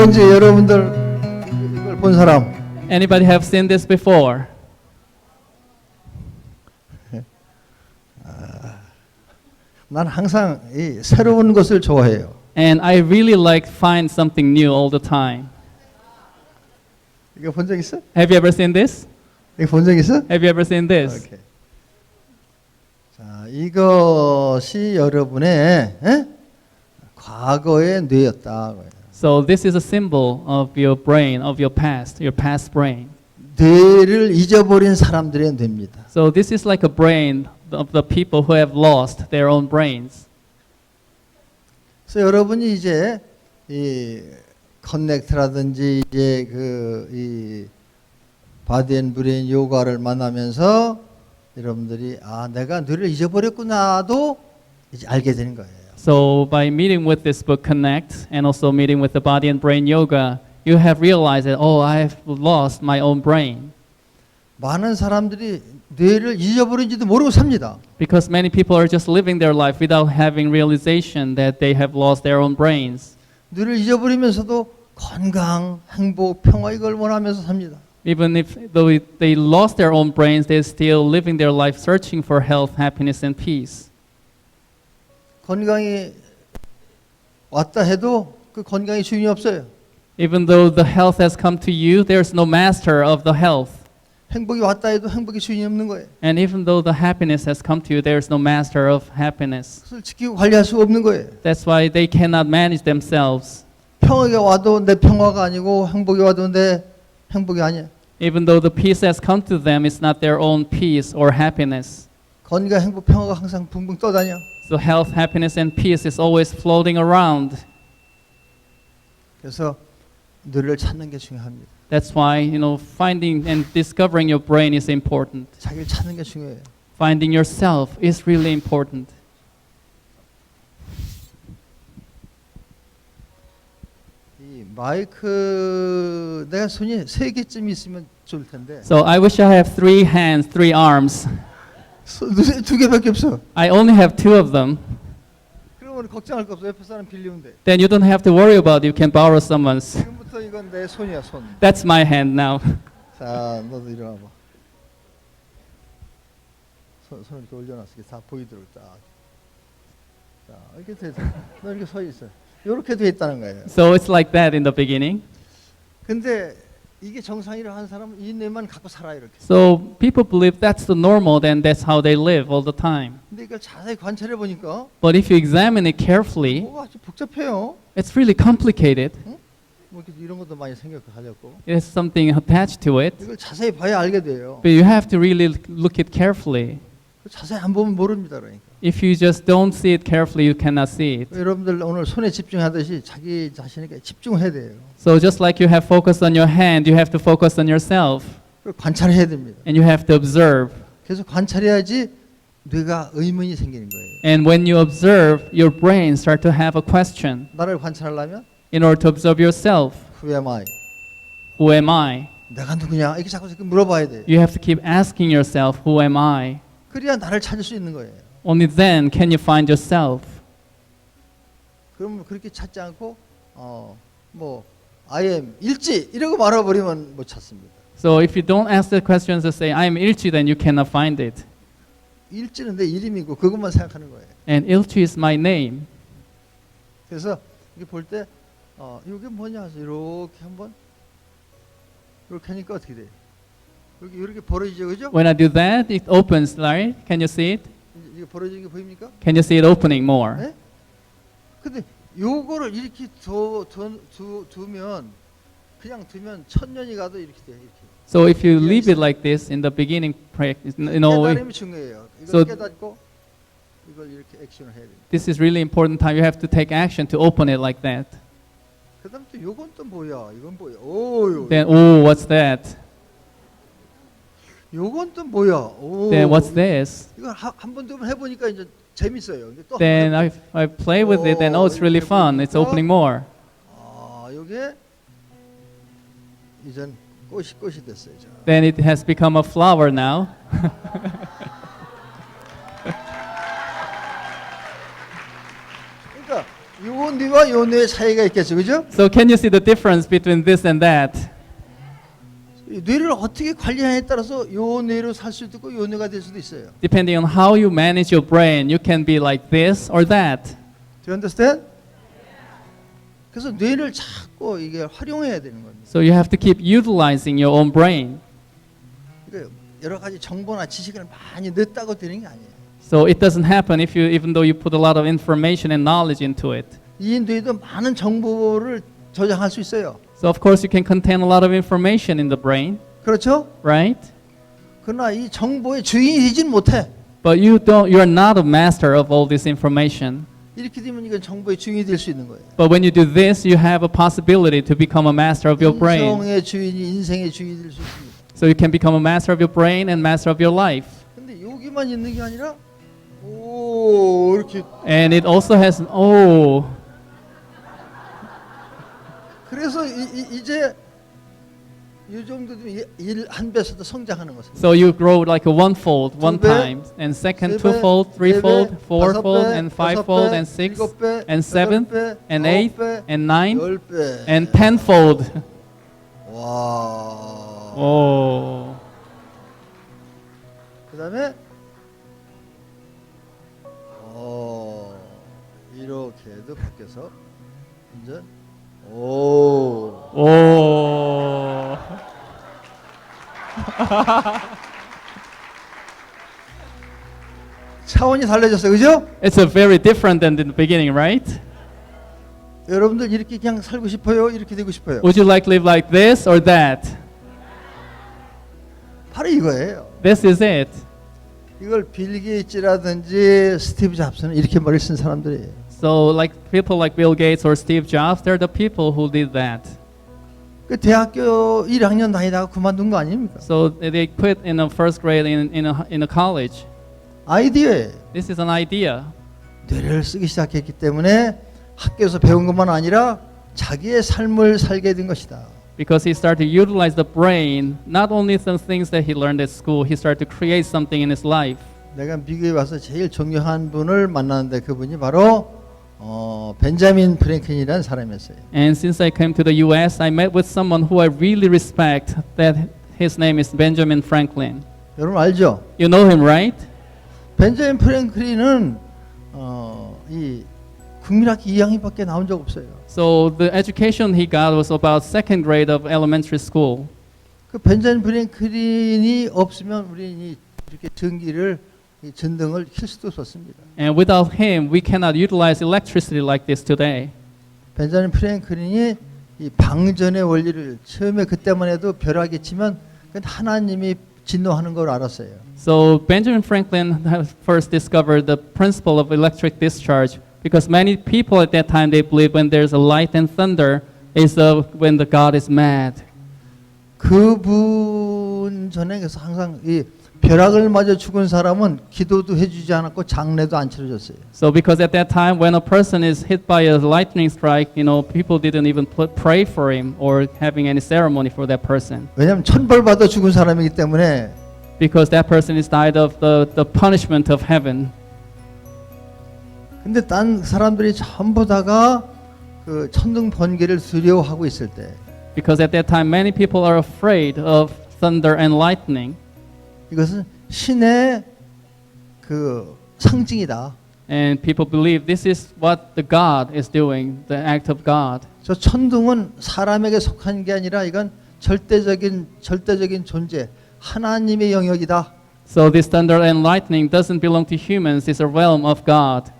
언제 여러분들 이걸 본 사람? Anybody have seen this before? 난 항상 이 새로운 것을 좋아해요. And I really like find something new all the time. 이거 본 적 있어? Have you ever seen this? 이거 본 적 있어? Have you ever seen this? 오케이. 자, 이것이 여러분의 과거의 뇌였다. So this is a symbol of your brain, of your past brain. 뇌를 잊어버린 사람들의 뇌입니다. So this is like a brain of the people who have lost their own brains. 그래서 여러분이 이제 이 커넥트라든지 이제 이 바디 앤 브레인 요가를 만나면서 여러분들이 아 내가 뇌를 잊어버렸구나도 이제 알게 되는 거예요. So by meeting with this book Connect and also meeting with the body and brain yoga, you have realized that oh, I have lost my own brain. 많은 사람들이 뇌를 잊어버린지도 모르고 삽니다. Because many people are just living their life without having realization that they have lost their own brains. 뇌를 잊어버리면서도 건강, 행복, 평화 이걸 원하면서 삽니다. Even if though they lost their own brains, they're still living their life searching for health, happiness, and peace. 건강이 왔다 해도 그 건강이 주인이 없어요. Even though the health has come to you, there's no master of the health. 행복이 왔다 해도 행복이 주인이 없는 거예요. And even though the happiness has come to you, there's no master of happiness. 그것을 지키고 관리할 수가 없는 거예요. That's why they cannot manage themselves. 평화가 와도 내 평화가 아니고 행복이 와도 내 행복이 아니야. Even though the peace has come to them, it's not their own peace or happiness. 건강, 행복, 평화가 항상 붕붕 떠다녀. So health, happiness, and peace is always floating around. 그래서 뇌를 찾는 게 중요합니다. That's why, finding and discovering your brain is important. 자기를 찾는 게 중요해요. Finding yourself is really important. 이 마이크 내가 손이 3개쯤 있으면 좋을 텐데. So I wish I have 3 hands, 3 arms. 2개밖에 없어. I only have 2 of them. 그러면 걱정할 거 없어. 옆에 사람 빌리면 돼. Then you don't have to worry about it. You can borrow someone's. 지금부터 이건 내 손이야, 손. That's my hand now. 자, 너도 일어나 봐. 손을 이렇게 올려놨어. 이게 다 보이도록 딱. 자, 이렇게 돼서 너 이렇게 서 있어. 이렇게 돼 있다는 거예요. So it's like that in the beginning. 근데 이게 정상이라 한 사람은 이 뇌만 갖고 살아 이렇게. So people believe that's the normal, then that's how they live all the time. 근데 이걸 자세히 관찰해 보니까 But if you examine it carefully, 뭐가 아주 복잡해요. it's really complicated. 뭐 이런 것도 많이 생각하려고. It has something attached to it. 이걸 자세히 봐야 알게 돼요. But you have to really look it carefully. 자세히 안 보면 모릅니다, 그러니까. If you just don't see it carefully, you cannot see it. 여러분들 오늘 손에 집중하듯이 자기 자신에게 집중해야 돼요. So just like you have focused on your hand, you have to focus on yourself. 그리고 관찰해야 됩니다. And you have to observe. 계속 관찰해야지 뇌가 의문이 생기는 거예요. And when you observe, your brain start to have a question. 나를 관찰하려면 In order to observe yourself, Who am I? who am I? 내가 누구냐? 이렇게 자꾸 물어봐야 돼요. You have to keep asking yourself, who am I? 그래야 나를 찾을 수 있는 거예요. Only then can you find yourself. 그럼 그렇게 찾지 않고 뭐 I am 일지 이러고 말아버리면 못 찾습니다. So if you don't ask the questions to say, I am Ilchi, then you cannot find it. 일지는 내 이름이고 그것만 생각하는 거예요. And Ilchi is my name. 그래서 이게 볼 때 이게 뭐냐 해서 이렇게 한번 이렇게 하니까 어떻게 돼요? 이렇게 벌어지죠, 그죠? When I do that, it opens, right? Can you see it? 이게 벌어지는 게 보입니까? Can you see it opening more? 네? 근데 요거를 이렇게 두면 그냥 두면 1000년이 가도 이렇게 돼 이렇게. So if you leave it like this in the beginning practice, 깨달음이 중요해요. 이걸 So 깨닫고 이걸 이렇게 액션을 해야 돼요. this is really important time. You have to take action to open it like that. 그다음 또 요건 또 뭐야? 이건 뭐야? 오, Then, oh, what's that? 요건 또 뭐야? 오. Then what's this? 이거 한번 두 번 해보니까 이제 재밌어요. 근데 또 Then I play with it. Then, oh, it's really fun. It's opening more. 요게 이젠 꽃이 됐어요. 자. Then it has become a flower now. 그러니까 요 뇌와 요 뇌의 차이가 있겠죠, 그죠? So can you see the difference between this and that? 이 뇌를 어떻게 관리하냐에 따라서 요 뇌로 살 수도 있고 요 뇌가 될 수도 있어요. Depending on how you manage your brain, you can be like this or that. Do you understand? 그래서 뇌를 자꾸 이게 활용해야 되는 겁니다. So you have to keep utilizing your own brain. 그러니까 여러 가지 정보나 지식을 많이 넣었다고 되는 게 아니에요. So it doesn't happen if you, even though you put a lot of information and knowledge into it. 이 뇌도 많은 정보를 저장할 수 있어요. So of course you can contain a lot of information in the brain, 그렇죠? right? 그러나 이 정보의 주인이 되진 못해. But you're not a master of all this information. 이렇게 되면 이건 정보의 주인이 될 수 있는 거예요. But when you do this, you have a possibility to become a master of your brain. 인성의 주인이 인생의 주인이 될 수 있습니다. So you can become a master of your brain and master of your life. 근데 여기만 있는 게 아니라 오 이렇게 And it also has, oh, 그래서 이제 이 정도 되면 한 배에서 더 성장하는 것입니다. so you grow like a one-fold, one 배, time, and second 세 배, two-fold, 네 three-fold, 배, four-fold, 다섯 배, and 여섯 five-fold, 배, and sixth, 일곱 배, and 여덟 seventh, 배, and 아홉 eighth, 배, and ninth, 열 배. and tenfold. 와. Oh. 그다음에 이렇게도 바뀌어서 이제 오. Oh. 차원이 달라졌어요, 그죠? It's a very different than in the beginning, right? 여러분들 이렇게 그냥 살고 싶어요? 이렇게 되고 싶어요? Would you like to live like this or that? 바로 이거예요. This is it. 이걸 빌 게이츠라든지 스티브 잡스는 이렇게 머리를 쓴 사람들이에요. So like people like Bill Gates or Steve Jobs, they're the people who did that. 그 대학교 1학년 다니다가 그만둔 거 아닙니까? So they quit in the first grade in a college. 아이디어예요. This is an idea. 뇌를 쓰기 시작했기 때문에 학교에서 배운 것만 아니라 자기의 삶을 살게 된 것이다. Because he started to utilize the brain, not only some things that he learned at school, he started to create something in his life. 내가 미국에 와서 제일 존경한 분을 만났는데 그분이 바로 벤자민 프랭클린이라는 사람이었어요. And since I came to the U.S., I met with someone who I really respect. That his name is Benjamin Franklin. 여러분 알죠? You know him, right? 벤자민 프랭클린은 이 국민학교 2학년밖에 나온 적 없어요. So the education he got was about second grade of elementary school. 그 벤자민 프랭클린이 없으면 우리는 이렇게 전기를 이 전등을 킬 수도 없었습니다. And without him, we cannot utilize electricity like this today. 벤자민 프랭클린이 이 방전의 원리를 처음에 그때만 해도 벼락이치면 그건 하나님이 진노하는 걸 알았어요. So Benjamin Franklin first discovered the principle of electric discharge because many people at that time they believe when there's a light and thunder is when the God is mad. 그분 전에 그래서 항상 이 벼락을 맞아 죽은 사람은 기도도 해주지 않았고 장례도 안 치러졌어요. So because at that time when a person is hit by a lightning strike, you know, people didn't even pray for him or having any ceremony for that person. 왜냐하면 천벌 받아 죽은 사람이기 때문에. Because that person is died of the punishment of heaven. 근데 딴 사람들이 전부 다가 그 천둥 번개를 두려워하고 있을 때. Because at that time many people are afraid of thunder and lightning. 이것은 신의 그 상징이다. And people believe this is what the God is doing, the act of God. 저 천둥은 사람에게 속한 게 아니라 이건 절대적인 존재, 하나님의 영역이다. So this thunder and lightning doesn't belong to humans, it's a realm of God.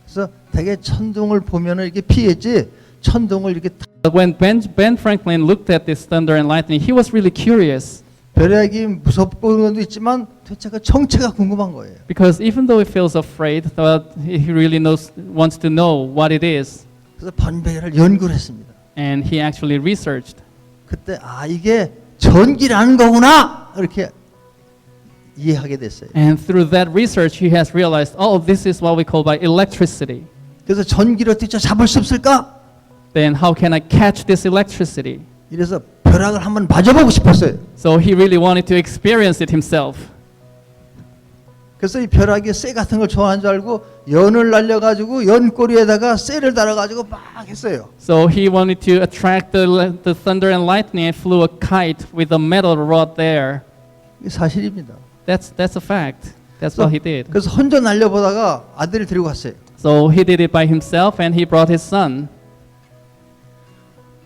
그래서 되게 천둥을 보면은 이렇게 피했지. 천둥을 이렇게 But when Ben Franklin looked at this thunder and lightning, he was really curious. 벼락이 무섭고 그런 것도 있지만 도대체 그 정체가 궁금한 거예요. Because even though he feels afraid, but he really wants to know what it is. 그래서 번개를 연구를 했습니다. And he actually researched. 그때 이게 전기라는 거구나 이렇게 이해하게 됐어요. And through that research, he has realized, oh, this is what we call by electricity. 그래서 전기를 어떻게 잡을 수 없을까? Then how can I catch this electricity? 이래서 벼락을 한번 맞아보고 싶었어요. So he really wanted to experience it himself. 그래서 이 벼락이 쇠 같은 걸 좋아하는 줄 알고 연을 날려가지고 연꼬리에다가 쇠를 달아가지고 막 했어요. So he wanted to attract the thunder and lightning and flew a kite with a metal rod there. 이게 사실입니다. That's a fact. That's what he did. 그래서 혼자 날려보다가 아들을 데리고 갔어요. So he did it by himself and he brought his son.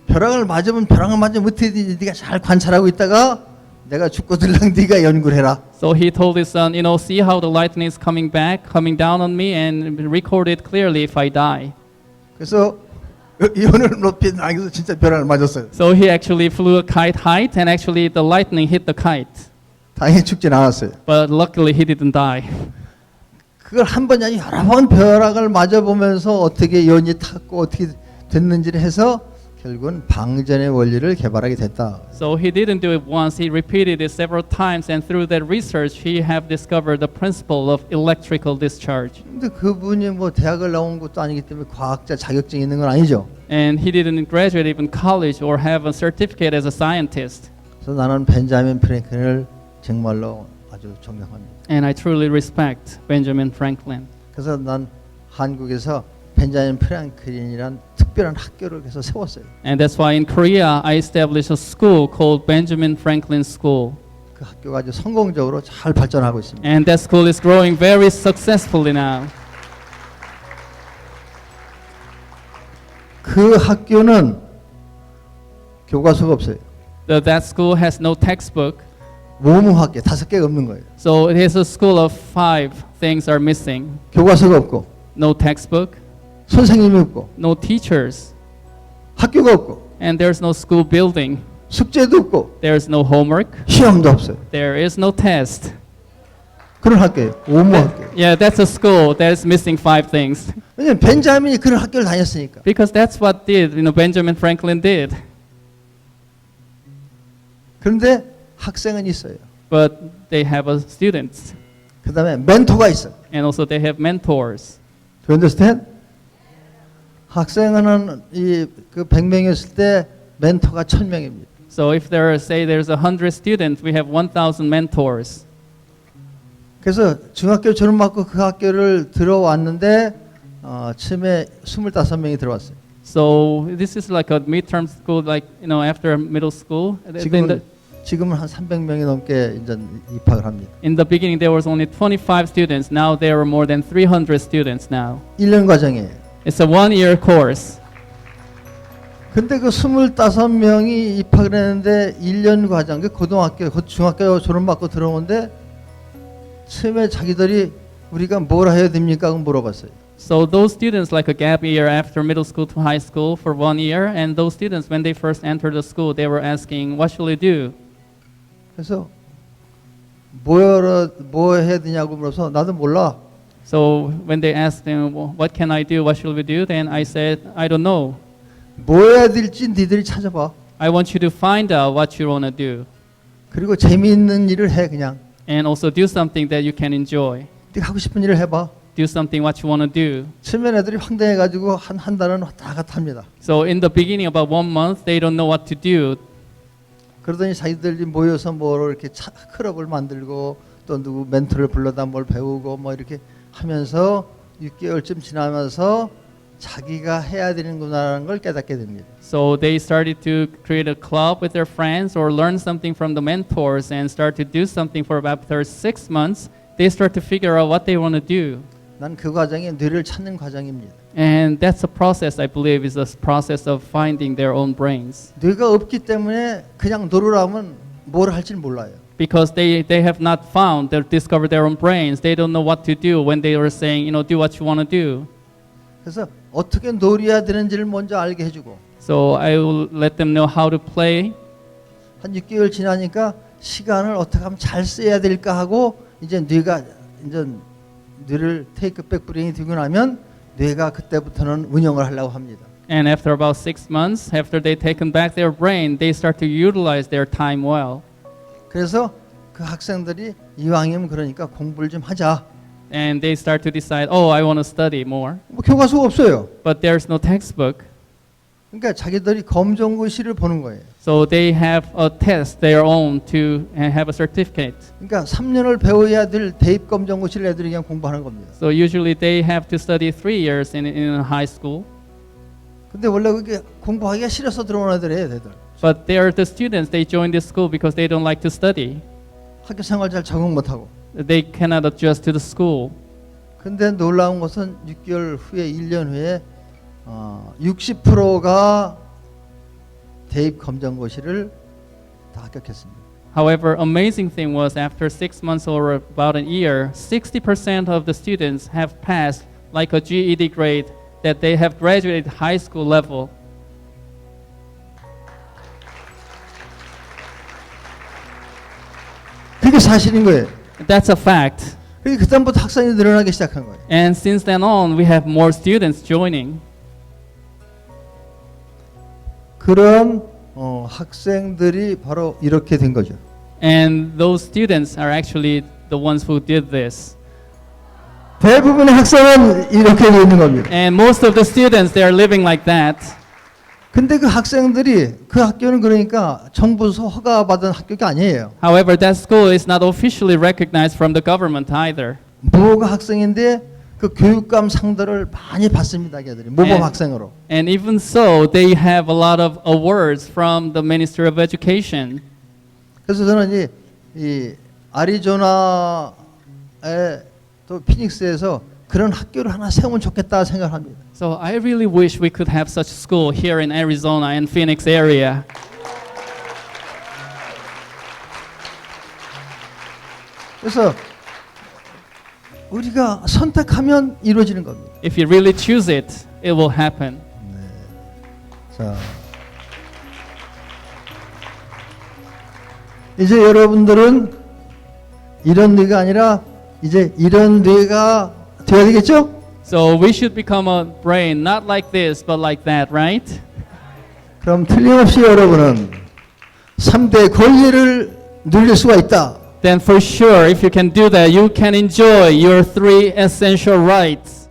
벼락을 맞으면 어떻게 되는지 네가 잘 관찰하고 있다가 내가 죽고 들랑 네가 연구를 해라. So he told his son, see how the lightning is coming down on me, and record it clearly if I die. 그래서 연을 높이 날려서 진짜 벼락을 맞았어요. So he actually flew a kite height, and actually the lightning hit the kite. 다행히 죽진 않았어요. But luckily he didn't die. 그걸 한 번이 아니고 여러 번 벼락을 맞아보면서 어떻게 연이 탔고 어떻게 됐는지를 해서 결국은 방전의 원리를 개발하게 됐다. So he didn't do it once, he repeated it several times, and through that research he have discovered the principle of electrical discharge. 근데 그분이 뭐 대학을 나온 것도 아니기 때문에 과학자 자격증이 있는 건 아니죠. And he didn't graduate even college or have a certificate as a scientist. 그래서 나는 벤자민 프랭클린을 정말로 아주 존경합니다. And I truly respect Benjamin Franklin. 그래서 난 한국에서 벤자민 프랭클린이란 특별한 학교를 해서 세웠어요. And that's why in Korea I established a school called Benjamin Franklin School. 그 학교가 아주 성공적으로 잘 발전하고 있습니다. And that school is growing very successfully now. 그 학교는 교과서가 없어요. That school has no textbook. 모무학교 5개가 없는 거예요. So it is a school of 5 things are missing. 교과서가 없고 No textbook, 선생님이 없고 no teachers, 학교가 없고 and there's no school building. 숙제도 없고 There's no homework. 시험도 없어요. There is no test. 그런 학교예요. 모무학교. Yeah, that's a school that is missing 5 things. 왜냐면 벤자민이 그런 학교를 다녔으니까. Because that's what Benjamin Franklin did. 그런데 학생은 있어요. But they have students, 그다음에 멘토가 있어요. and also they have mentors. Do you understand? 학생은 그 100명이었을 때 멘토가 1000명입니다. So if there's 100 students, we have 1,000 mentors. 그래서 중학교 졸업 맞고 그 학교를 들어왔는데 처음에 25명이 들어왔어요. So this is like a midterm school, like after middle school. 지금은 한 300명이 넘게 이제 입학을 합니다. In the beginning, there was only 25 students. Now there are more than 300 students now. 1년 과정이에요. It's a 1-year course. 근데 그 25명이 입학을 했는데 1년 과정, 그 고등학교, 중학교 졸업받고 들어오는데 처음에 자기들이 우리가 뭘 해야 됩니까? 하고 물어봤어요. So those students, like a gap year after middle school to high school for 1 year, and those students, when they first entered the school, they were asking, what should we do? 그래서 뭐 해야 되냐고 물어서 나도 몰라. So when they asked them, what can I do, what should we do? Then I said, I don't know. 뭐 해야 될지 니들이 찾아봐. I want you to find out what you want to do. 그리고 재미있는 일을 해 그냥. And also do something that you can enjoy. 네가 하고 싶은 일을 해봐. Do something what you want to do. 처음엔 애들이 황당해가지고 한 달은 왔다 갔다 합니다. So in the beginning, about 1 month, they don't know what to do. 그러더니 자기들이 모여서 뭐 이렇게 클럽을 만들고 또 누구 멘토를 불러다 뭘 배우고 뭐 이렇게 하면서 6개월쯤 지나면서 자기가 해야 되는구나라는 걸 깨닫게 됩니다. So they started to create a club with their friends or learn something from the mentors and start to do something for about 6 months. They start to figure out what they want to do. 난 그 과정이 뇌를 찾는 과정입니다. And that's a process, I believe, is a process of finding their own brains. 뇌가 없기 때문에 그냥 놀으라면 뭘 할지 몰라요. Because they have not found, they discovered their own brains. They don't know what to do when they were saying, do what you want to do. 그래서 어떻게 놀아야 되는지를 먼저 알게 해주고 So I will let them know how to play. 한 6개월 지나니까 시간을 어떻게 하면 잘 써야 될까 하고 이제 뇌를 테이크백 브레인이 되고 나면 뇌가 그때부터는 운영을 하려고 합니다. And after about 6 months, after they've taken back their brain, they start to utilize their time well. 그래서 그 학생들이 이왕이면 그러니까 공부를 좀 하자. And they start to decide, I want to study more. 뭐 교과서가 없어요. But there's no textbook. 그러니까 자기들이 검정고시를 보는 거예요. So they have a test their own to have a certificate. 그러니까 3년을 배워야 될 대입 검정고시를 애들이 그냥 공부하는 겁니다. So usually they have to study 3 years in high school. 근데 원래 그게 공부하기가 싫어서 들어온 애들이에요, 애들. But they are the students. They join this school because they don't like to study. 학교 생활 잘 적응 못하고. They cannot adjust to the school. 근데 놀라운 것은 6개월 후에 1년 후에 60%가 대입 검정고시를 다 합격했습니다. However, amazing thing was after 6 months or about a year, 60% of the students have passed like a GED grade that they have graduated high school level. 그게 사실인 거예요. That's a fact. 그러니까 그다음부터 학생이 늘어나기 시작한 거예요. And since then on, we have more students joining. 그런 학생들이 바로 이렇게 된 거죠. And those students are actually the ones who did this. 대부분의 학생은 이렇게 돼 있는 겁니다. And most of the students, they are living like that. 근데 그 학생들이 그 학교는 그러니까 정부에서 허가받은 학교가 아니에요. However, that school is not officially recognized from the government either. 모범 학생인데 그 교육감 상들을 많이 받습니다, 걔들이 모범 학생으로. And even so, they have a lot of awards from the Ministry of Education. 그래서 저는 이 아리조나에 또 피닉스에서 그런 학교를 하나 세우면 좋겠다 생각합니다. So I really wish we could have such school here in Arizona and Phoenix area. 그래서 우리가 선택하면 이루어지는 겁니다. If you really choose it, it will happen. 자, 이제 여러분들은 이런 뇌가 아니라 이제 이런 뇌가 돼야 되겠죠? So we should become a brain not like this but like that, right? 그럼 틀림없이 여러분은 3대 권리를 누릴 수가 있다. Then for sure, if you can do that, you can enjoy your 3 essential rights.